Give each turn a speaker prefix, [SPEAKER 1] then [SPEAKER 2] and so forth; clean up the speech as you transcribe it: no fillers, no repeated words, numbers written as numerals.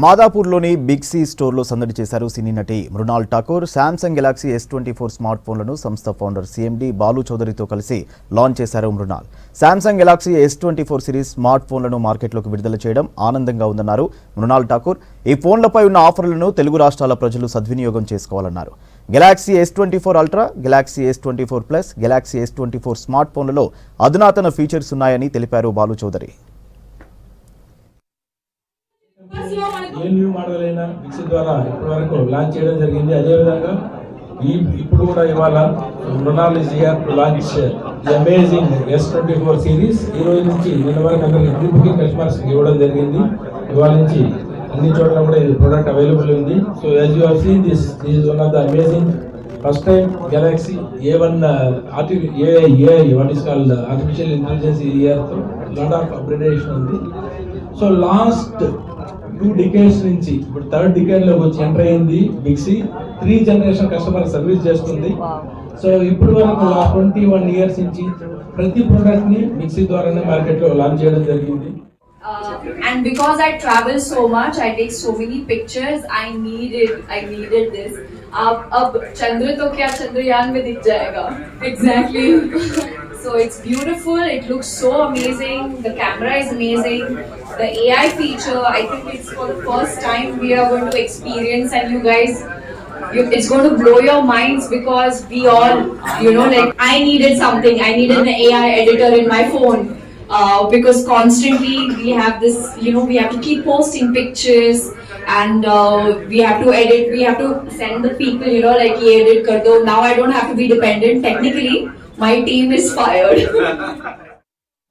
[SPEAKER 1] మాదాపూర్లోని big C స్టోర్లో సందడి చేశారు సినీ నటి Mrunal Thakur. Samsung Galaxy S24 smart ఫోన్లను సంస్థ ఫౌండర్ సిఎండి బాలు చౌదరితో కలిసి లాంచ్ చేశారు Mrunal. Samsung Galaxy S24 series smart ఫోన్లను మార్కెట్లోకి విడుదల చేయడం ఆనందంగా ఉందన్నారు మృణాల్ ఠాకూర్. ఈ ఫోన్లపై ఉన్న ఆఫర్లను తెలుగు రాష్ట్రాల ప్రజలు సద్వినియోగం చేసుకోవాలన్నారు. Galaxy S24 Ultra, Galaxy S24 plus, Galaxy S24 smart ఫోన్లలో అధునాతన ఫీచర్స్ ఉన్నాయని తెలిపారు బాలు చౌదరి.
[SPEAKER 2] ఏ న్యూ మోడల్ అయినా బిగ్ ద్వారా ఇప్పటి వరకు లాంచ్ చేయడం జరిగింది. అదేవిధంగా ఇప్పుడు కూడా ఇవాళ Mrunal is here to launch the amazing S24 series. ఈ రోజు నుంచి నిన్న వరకు అందరికి ప్రీ బుకింగ్ కస్టమర్స్ ఇవ్వడం జరిగింది. ఇవాళ నుంచి అన్ని చోట్ల కూడా ఇది ప్రోడక్ట్ అవైలబుల్ ఉంది. So as you have seen this is one of the amazing first time Galaxy A1 AI what is called artificial intelligence ఇయర్తో లాట్ ఆఫ్ అప్గ్రేడేషన్ ఉంది. సో లాస్ట్ 2 decades నుంచి ఇప్పుడు 3rd decade లో వచ్చి enter అయింది Big C. 3 generation customer service చేస్తుంది. So ఇప్పుడు వరకు 21 years నుంచి ప్రతి ప్రోడక్ట్ ని బిగ్ సి ద్వారానే మార్కెట్ లో లాంచ్ చేయడం జరిగింది.
[SPEAKER 3] And because I travel so much, I take so many pictures. I needed this. अब चंद्र तो क्या चंद्रयान में दिख जाएगा. Exactly. So it's beautiful. It looks so amazing. The camera is amazing. The AI feature, I think it's for the first time we are going to experience, and you guys, it's going to blow your minds because we all, like I needed something. I needed an AI editor in my phone. Because constantly we have this, we have to keep posting pictures and we have to edit, we have to send the people, like ye edit kar do. Now I don't have to be dependent. Technically, my team is fired.